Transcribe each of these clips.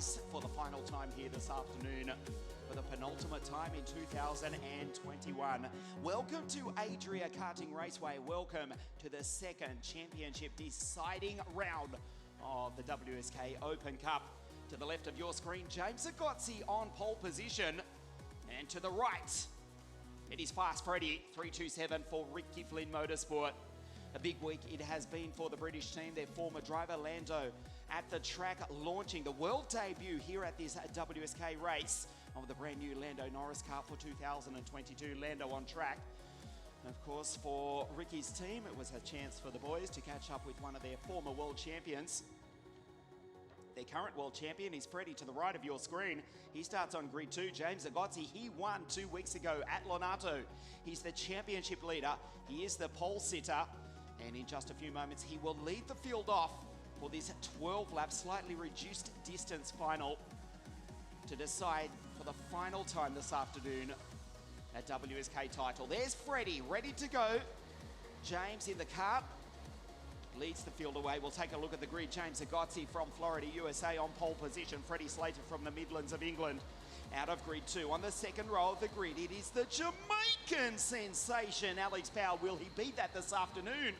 for the final time here this afternoon for the penultimate time in 2021. Welcome to ADRIA Karting Raceway. Welcome to the second championship deciding round of the WSK Open Cup. To the left of your screen, James Agozzi on pole position. And to the right, it is Fast Freddy 327 for Ricky Flynn Motorsport. A big week it has been for the British team. Their former driver Lando at the track launching the world debut here at this WSK race of the brand new Lando Norris car for 2022. Lando on track. And of course, for Ricky's team, it was a chance for the boys to catch up with one of their former world champions. Their current world champion is Freddie to the right of your screen. He starts on grid 2. James Agozzi, he won 2 weeks ago at Lonato. He's the championship leader. He is the pole sitter. And in just a few moments, he will lead the field off for this 12-lap, slightly reduced distance final to decide for the final time this afternoon that WSK title. There's Freddie, ready to go. James in the kart leads the field away. We'll take a look at the grid. James Agozzi from Florida, USA on pole position. Freddie Slater from the Midlands of England out of grid 2. On the second row of the grid, it is the Jamaican sensation, Alex Powell. Will he beat that this afternoon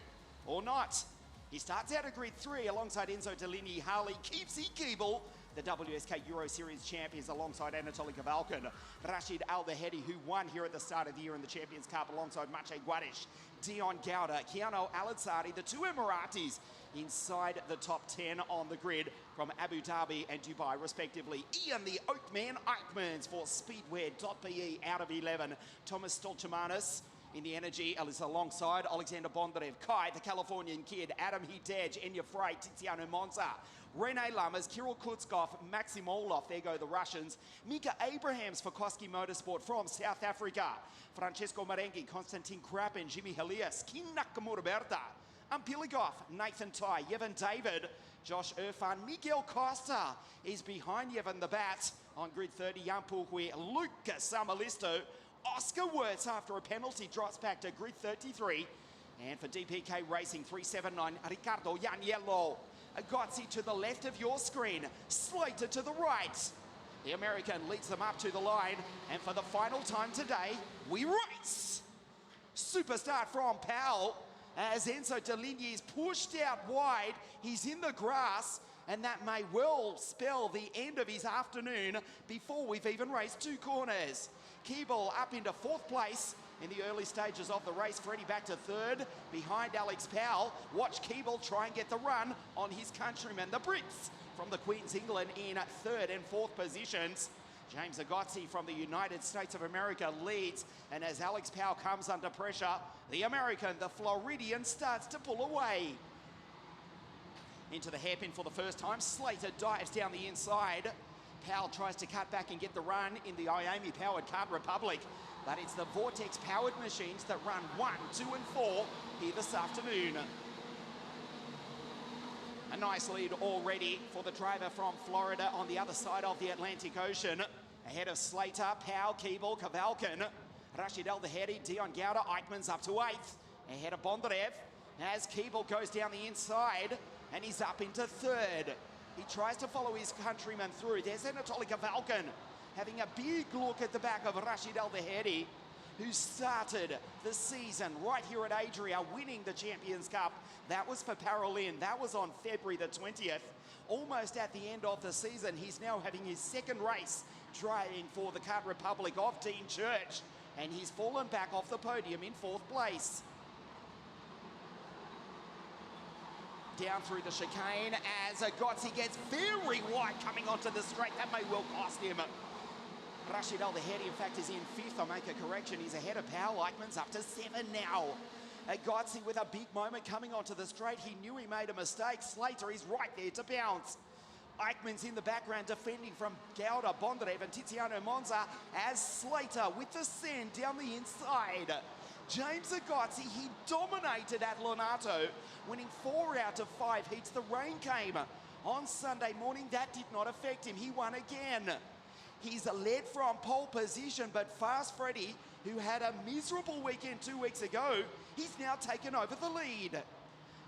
or not? He starts out at grid 3 alongside Enzo Deligny. Harley keeps Keeble, the WSK Euro Series champions, alongside Anatoly Kavalkin. Rashid Al-Dahedi, who won here at the start of the year in the Champions Cup alongside Maciej Guadish. Dion Gauda, Keanu Al-Ansari, the two Emiratis inside the top 10 on the grid from Abu Dhabi and Dubai respectively. Ian the Oakman Eichmans for Speedwear.pe out of 11. Thomas Stolchamanis in the energy is alongside Alexander Bondarev, Kai, the Californian kid, Adam Hidej, Enya Frey, Tiziano Monza, Rene Lammers, Kirill Kutskov, Maxim Olov, there go the Russians, Mika Abrahams for Koski Motorsport from South Africa, Francesco Marengi, Konstantin Krapin, Jimmy Helias, King Nakamura Berta, Ampiligov, Nathan Tai, Yevon David, Josh Irfan, Miguel Costa is behind Yevon the Bat on grid 30, Jan Pulkwe, Luca Samalisto, Oscar Wirtz after a penalty drops back to grid 33. And for DPK Racing 379, Ricardo Janiello. Agozzi to the left of your screen, Slater to the right. The American leads them up to the line. And for the final time today, we race. Superstart from Powell as Enzo Deligny is pushed out wide. He's in the grass. And that may well spell the end of his afternoon before we've even raced 2 corners. Keeble up into 4th place in the early stages of the race. Freddie back to 3rd behind Alex Powell. Watch Keeble try and get the run on his countrymen, the Brits from the Queen's England in 3rd and 4th positions. James Agozzi from the United States of America leads, and as Alex Powell comes under pressure, the American, the Floridian, starts to pull away. Into the hairpin for the first time, Slater dives down the inside. Powell tries to cut back and get the run in the Miami-powered Kart Republic, but it's the Vortex-powered machines that run 1, 2 and 4 here this afternoon. A nice lead already for the driver from Florida on the other side of the Atlantic Ocean. Ahead of Slater, Powell, Keeble, Kavalkin, Rashid Al-Dahedi, Dion Gauda, Eichmans up to 8th. Ahead of Bondarev as Keeble goes down the inside and he's up into 3rd. He tries to follow his countryman through. There's Anatoly Kavalkin having a big look at the back of Rashid Al-Dahedi, who started the season right here at Adria, winning the Champions Cup. That was for Parolin. That was on February the 20th. Almost at the end of the season, he's now having his 2nd race driving for the Kart Republic of Dean Church, and he's fallen back off the podium in 4th place. Down through the chicane as Agozzi gets very wide coming onto the straight. That may well cost him. Rashid Al-Dahedi, in fact, is in 5th. I'll make a correction. He's ahead of Powell. Eichmans up to 7 now. Agozzi with a big moment coming onto the straight. He knew he made a mistake. Slater is right there to bounce. Eichmans in the background defending from Gauda, Bondarev and Tiziano Monza as Slater with the send down the inside. James Agozzi, he dominated at Lonato, winning 4 out of 5 heats. The rain came on Sunday morning. That did not affect him. He won again. He's led from pole position, but Fast Freddy, who had a miserable weekend 2 weeks ago, he's now taken over the lead.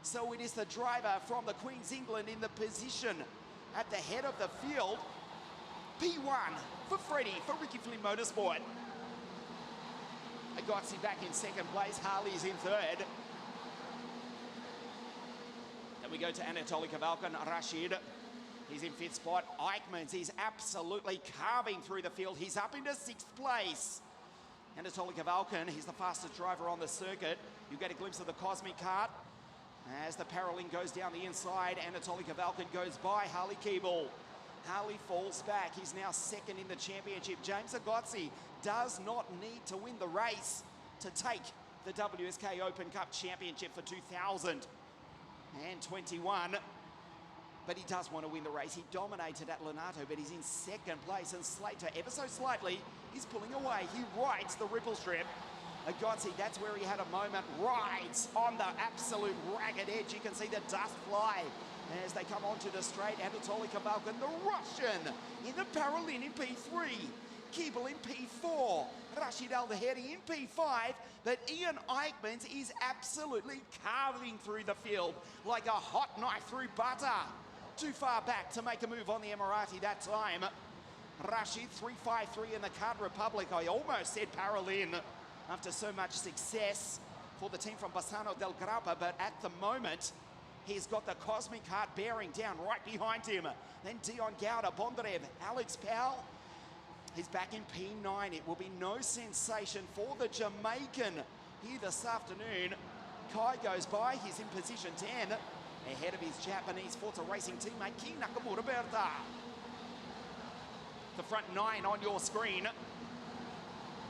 So it is the driver from the Queen's England in the position at the head of the field. P1 for Freddie, for Ricky Flynn Motorsport. Agozzi back in second place, Harley's in third. Then we go to Anatoly Kavalkin, Rashid. He's in fifth spot. Eichmanns, he's absolutely carving through the field. He's up into sixth place. Anatoly Kavalkin, he's the fastest driver on the circuit. You get a glimpse of the Cosmic Kart. As the Paralin goes down the inside, Anatoly Kavalkin goes by Harley Keeble. Harley falls back. He's now second in the championship. James Agozzi does not need to win the race to take the WSK Open Cup Championship for 2021. But he does want to win the race. He dominated at Lonato, but he's in second place. And Slater, ever so slightly, is pulling away. He rides the ripple strip. Agozzi, that's where he had a moment, rides on the absolute ragged edge. You can see the dust fly as they come onto the straight. Anatoly Kavalkin, the Russian, in the Paralin in P3. Keeble in P4. Rashid Al-Daheri in P5. But Ian Eichmanns is absolutely carving through the field like a hot knife through butter. Too far back to make a move on the Emirati that time. Rashid 353 in the Kart Republic. I almost said Paralin after so much success for the team from Bassano del Grappa, but at the moment, he's got the Cosmic Kart bearing down right behind him. Then Dion Gauda, Bondarev, Alex Powell. He's back in P9. It will be no sensation for the Jamaican here this afternoon. Kai goes by. He's in position 10, ahead of his Japanese Forza Racing teammate, Ki Nakamura Berta. The front 9 on your screen.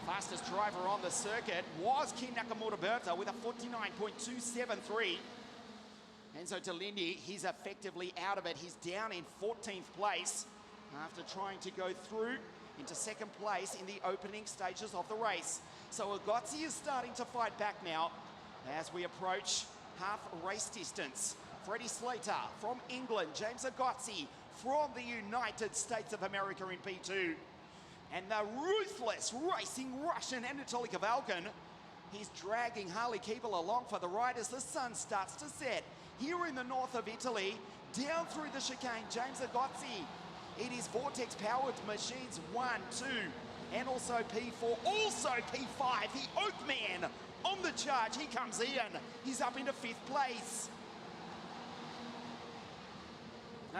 Fastest driver on the circuit was Ki Nakamura Berta with a 49.273. Enzo Delindi, he's effectively out of it. He's down in 14th place after trying to go through into second place in the opening stages of the race. So Agozzi is starting to fight back now as we approach half race distance. Freddie Slater from England, James Agozzi from the United States of America in P2. And the ruthless racing Russian Anatoly Kavalkin, he's dragging Harley Keeble along for the ride as the sun starts to set. Here in the north of Italy, down through the chicane, James Agozzi. It is Vortex-powered machines 1, 2, and also P4, also P5. The Oakman on the charge. He comes in. He's up into 5th place.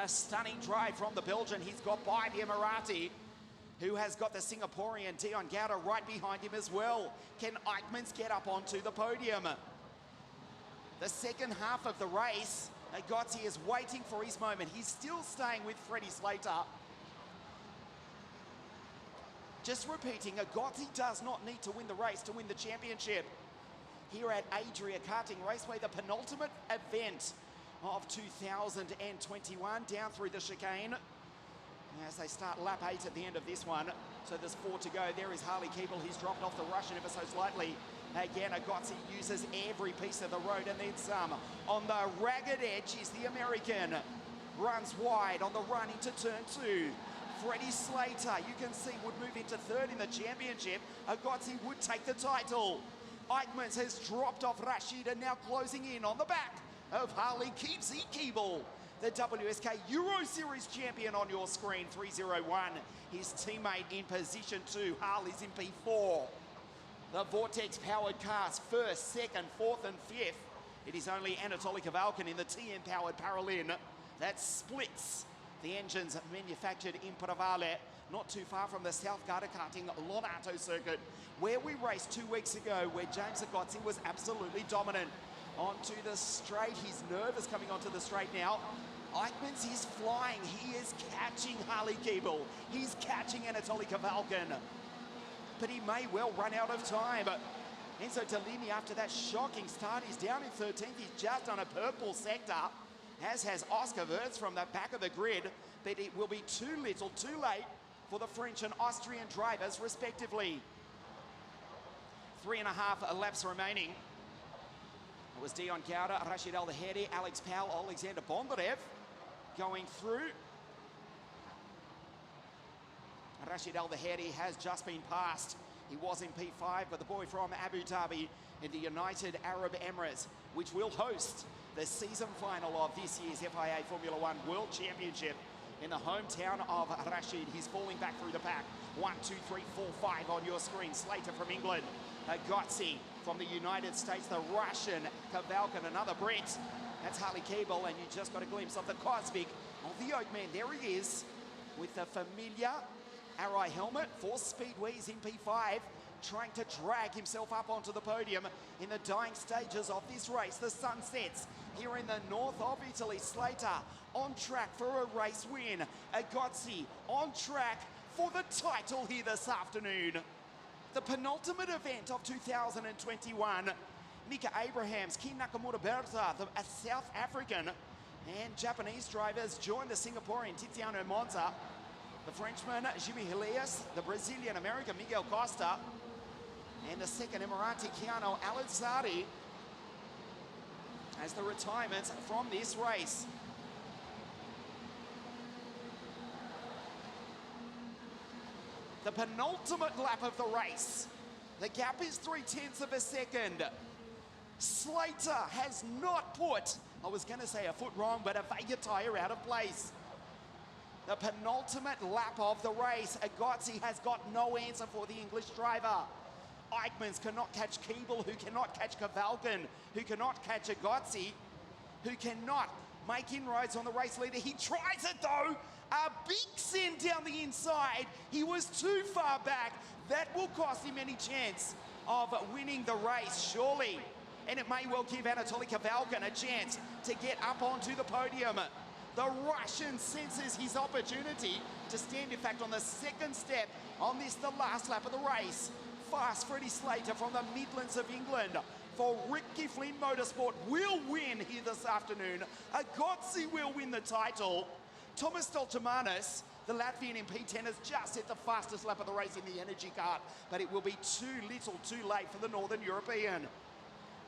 A stunning drive from the Belgian. He's got by the Emirati, who has got the Singaporean Dion Gauda right behind him as well. Can Eichmanns get up onto the podium? The second half of the race, Agozzi is waiting for his moment. He's still staying with Freddie Slater. Just repeating, Agozzi does not need to win the race to win the championship. Here at ADRIA Karting Raceway, the penultimate event of 2021, down through the chicane. As they start lap 8 at the end of this one. So there's 4 to go. There is Harley Keeble. He's dropped off the Russian ever so slightly. Again, Agozzi uses every piece of the road and then some. On the ragged edge is the American. Runs wide on the run into turn 2. Freddie Slater, you can see, would move into 3rd in the championship. Agozzi would take the title. Eichmanns has dropped off Rashid and now closing in on the back of Harley Keeble. The WSK Euro Series champion on your screen, 301. His teammate in position 2, Harley's in P4. The Vortex-powered cars, 1st, 2nd, 4th and 5th. It is only Anatoly Kavalkin in the TM-powered Paralin that splits the engines manufactured in Pravale, not too far from the South Garda Karting Lonato circuit, where we raced 2 weeks ago, where James Agozzi was absolutely dominant. Onto the straight, he's nervous coming onto the straight now. Eichmanns is flying, he is catching Harley Keeble, he's catching Anatoly Kavalkin. But he may well run out of time. Enzo Tellini, after that shocking start, is down in 13th. He's just on a purple sector, as has Oscar Wirtz from the back of the grid. But it will be too little, too late for the French and Austrian drivers, respectively. 3.5 laps remaining. It was Dion Gauda, Rashid Al-Daheri, Alex Powell, Alexander Bondarev going through. Rashid Al-Daheri has just been passed. He was in P5, but the boy from Abu Dhabi in the United Arab Emirates, which will host the season final of this year's FIA Formula One World Championship, in the hometown of Rashid. He's falling back through the pack. 1, 2, 3, 4, 5 on your screen. Slater from England. Gotzi from the United States. The Russian Kavalkin, another Brit. That's Harley Keeble, and you just got a glimpse of the cosmic of the Oakman. There he is with the familiar Arai helmet. 4 Speedways in P5, trying to drag himself up onto the podium in the dying stages of this race. The sun sets here in the north of Italy. Slater on track for a race win. Agozzi on track for the title here this afternoon. The penultimate event of 2021. Mika Abrahams, Kim Nakamura Berta, a South African, and Japanese drivers join the Singaporean Tiziano Monza. The Frenchman, Jimmy Helias, the Brazilian American Miguel Costa, and the second Emirati, Keanu Al-Ansari, as the retirements from this race. The penultimate lap of the race. The gap is 0.3 of a second. Slater has not put, I was going to say a foot wrong, but a Vega tyre out of place. The penultimate lap of the race. Agozzi has got no answer for the English driver. Eichmanns cannot catch Keeble, who cannot catch Kavalkin, who cannot catch Agozzi, who cannot make inroads on the race leader. He tries it though. A big send down the inside. He was too far back. That will cost him any chance of winning the race, surely. And it may well give Anatoly Kavalkin a chance to get up onto the podium. The Russian senses his opportunity to stand, in fact, on the second step on this, the last lap of the race. Fast Freddie Slater from the Midlands of England for Rick Gifflin Motorsport will win here this afternoon. Agozzi will win the title. Thomas Stoltemanis, the Latvian in P10, has just hit the fastest lap of the race in the energy kart, but it will be too little too late for the Northern European.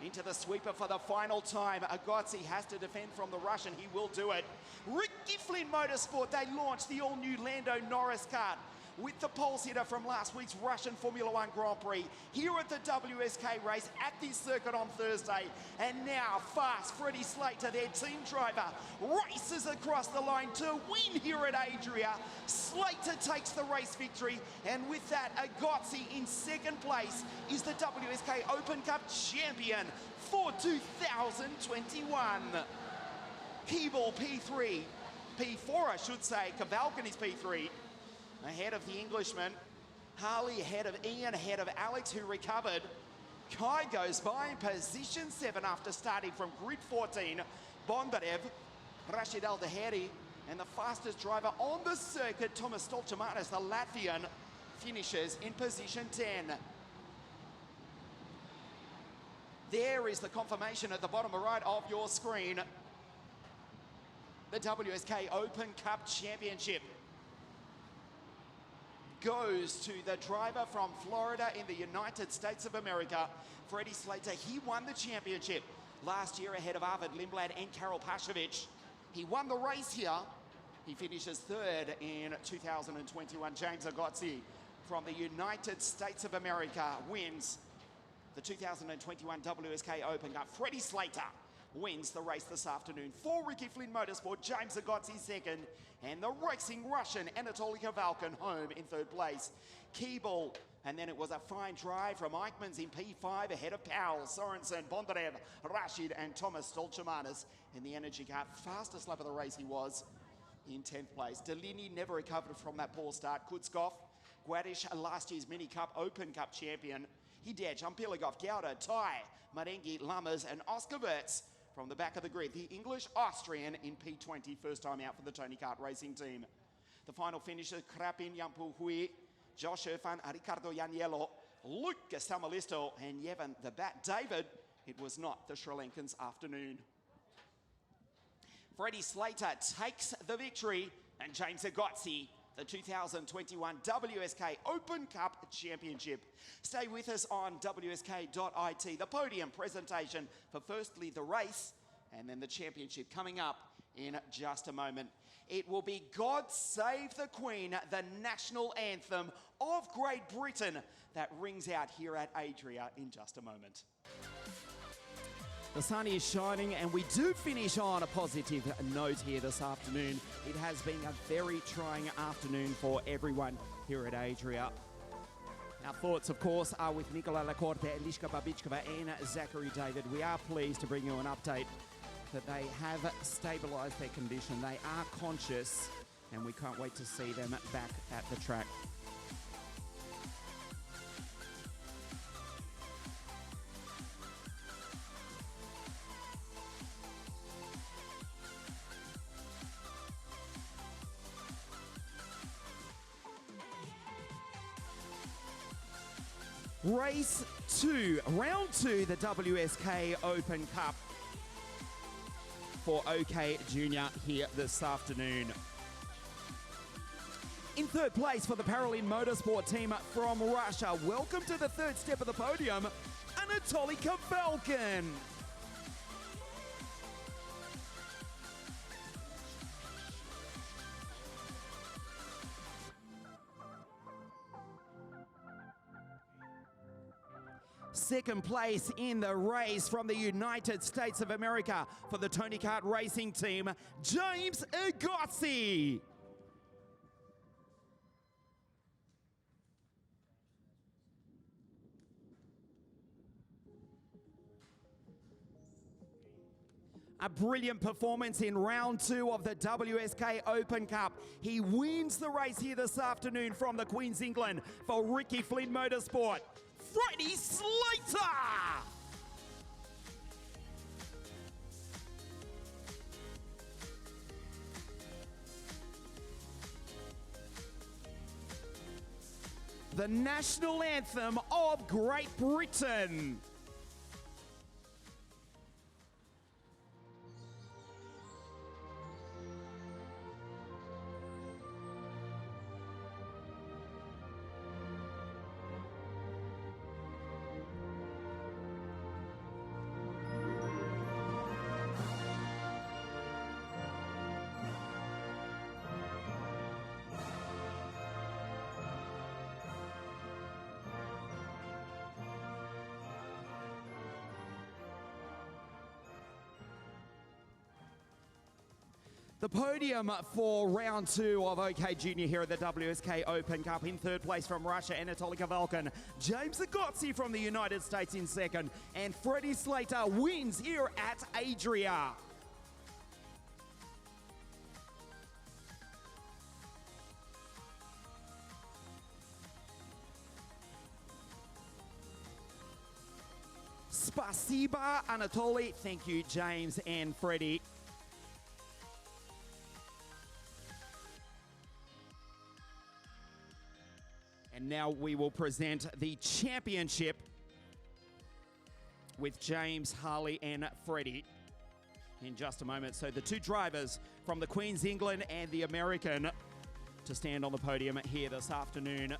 Into the sweeper for the final time. Agozzi has to defend from the Russian. He will do it. Rick Gifflin Motorsport, they launched the all-new Lando Norris kart with the pole sitter from last week's Russian Formula One Grand Prix here at the WSK race at this circuit on Thursday. And now Fast Freddie Slater, their team driver, races across the line to win here at ADRIA. Slater takes the race victory, and with that, Agozzi in second place is the WSK Open Cup champion for 2021. Keeble P3, P4 I should say, Kavalkin is P3. Ahead of the Englishman, Harley ahead of Ian, ahead of Alex, who recovered. Kai goes by in position 7 after starting from grid 14. Bondarev, Rashid Al-Daheri, and the fastest driver on the circuit, Thomas Stoltemanis, the Latvian, finishes in position 10. There is the confirmation at the bottom right of your screen. The WSK Open Cup Championship goes to the driver from Florida in the United States of America, Freddie Slater. He won the championship last year ahead of Arvid Lindblad and Karol Pashovic. He won the race here. He finishes third in 2021. James Agozzi from the United States of America wins the 2021 WSK Open Cup. Freddie Slater wins the race this afternoon for Rick Gifflin Motorsport. James Agozzi second, and the racing Russian Anatoly Kavalkin home in third place. Keeble, and then it was a fine drive from Eichmanns in P5 ahead of Powell, Sorensen, Bondarev, Rashid, and Thomas Stoltemanis in the energy car. Fastest lap of the race he was in 10th place. Delini never recovered from that poor start. Kutskov, Guadish, last year's Mini Cup Open Cup champion. Hidej, Ampiligov, Gauda, Tai, Marengi, Lammers, and Oscar Wirtz from the back of the grid. The English-Austrian in P20, first time out for the Tony Kart racing team. The final finishers, Krapin Yampu Hui, Josh Irfan, Ricardo Yaniello, Luke Samalisto, and Yevan the Bat David. It was not the Sri Lankan's afternoon. Freddie Slater takes the victory, and James Agozzi the 2021 WSK Open Cup Championship. Stay with us on WSK.it. The podium presentation for firstly the race and then the championship coming up in just a moment. It will be God Save the Queen, the national anthem of Great Britain, that rings out here at ADRIA in just a moment. The sun is shining and we do finish on a positive note here this afternoon. It has been a very trying afternoon for everyone here at ADRIA. Our thoughts, of course, are with Nicola Lacorte, Eliška Babičkova and Zachary David. We are pleased to bring you an update that they have stabilised their condition. They are conscious and we can't wait to see them back at the track. Race 2, round 2, the WSK Open Cup for OK Junior here this afternoon. In third place for the Paralympic Motorsport team from Russia, welcome to the third step of the podium, Italia Falcon. Second place in the race from the United States of America for the Tony Kart Racing team, James Agossi. A brilliant performance in round 2 of the WSK Open Cup. He wins the race here this afternoon from the Queen's England for Ricky Flynn Motorsport, Freddie Slater. The national anthem of Great Britain. The podium for round 2 of OK Junior here at the WSK Open Cup. In third place from Russia, Italia Falcon. James Agossi from the United States in second. And Freddie Slater wins here at ADRIA. Spasiba, Anatoly. Thank you, James and Freddie. And now we will present the championship with James, Harley and Freddie in just a moment. So the two drivers from the Queen's England and the American to stand on the podium here this afternoon.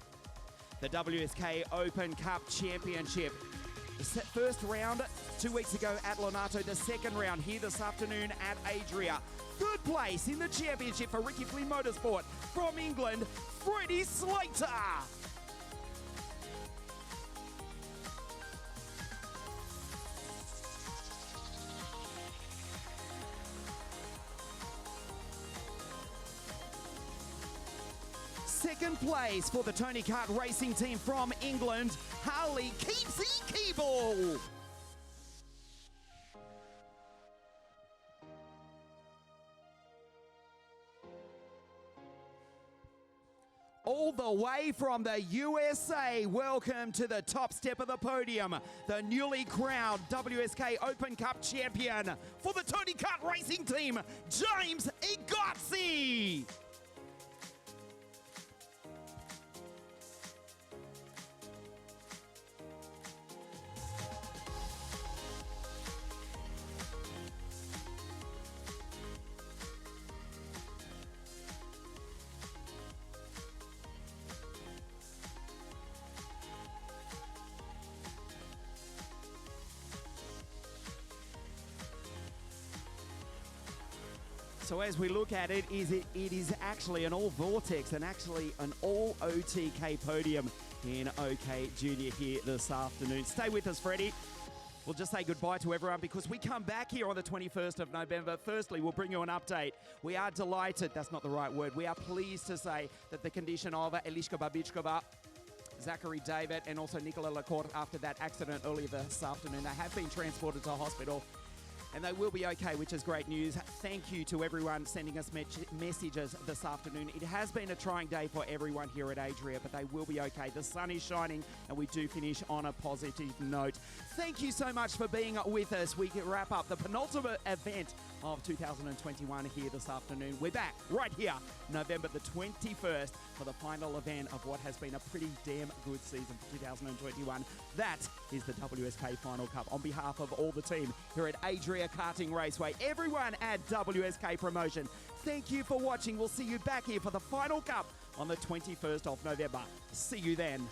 The WSK Open Cup Championship. The first round 2 weeks ago at Lonato. The second round here this afternoon at ADRIA. Third place in the championship for Ricky Flynn Motorsport from England, Freddie Slater. Second place for the Tony Kart Racing team from England, Harley Keeble. All the way from the USA, welcome to the top step of the podium, the newly crowned WSK Open Cup champion for the Tony Kart Racing team, James Agossi. So as we look at it, it is actually an all Vortex and actually an all OTK podium in OK Junior here this afternoon. Stay with us, Freddie. We'll just say goodbye to everyone because we come back here on the 21st of November. Firstly, we'll bring you an update. We are delighted, that's not the right word, we are pleased to say that the condition of Eliška Babičková, Zachary David and also Nicola Lacourte after that accident earlier this afternoon, they have been transported to hospital. And they will be okay, which is great news. Thank you to everyone sending us messages this afternoon. It has been a trying day for everyone here at ADRIA, but they will be okay. The sun is shining, and we do finish on a positive note. Thank you so much for being with us. We can wrap up the penultimate event of 2021 here this afternoon. We're back right here, November the 21st, for the final event of what has been a pretty damn good season for 2021. That is the WSK Final Cup. On behalf of all the team here at ADRIA Karting Raceway, everyone at WSK Promotion, thank you for watching. We'll see you back here for the Final Cup on the 21st of November. See you then.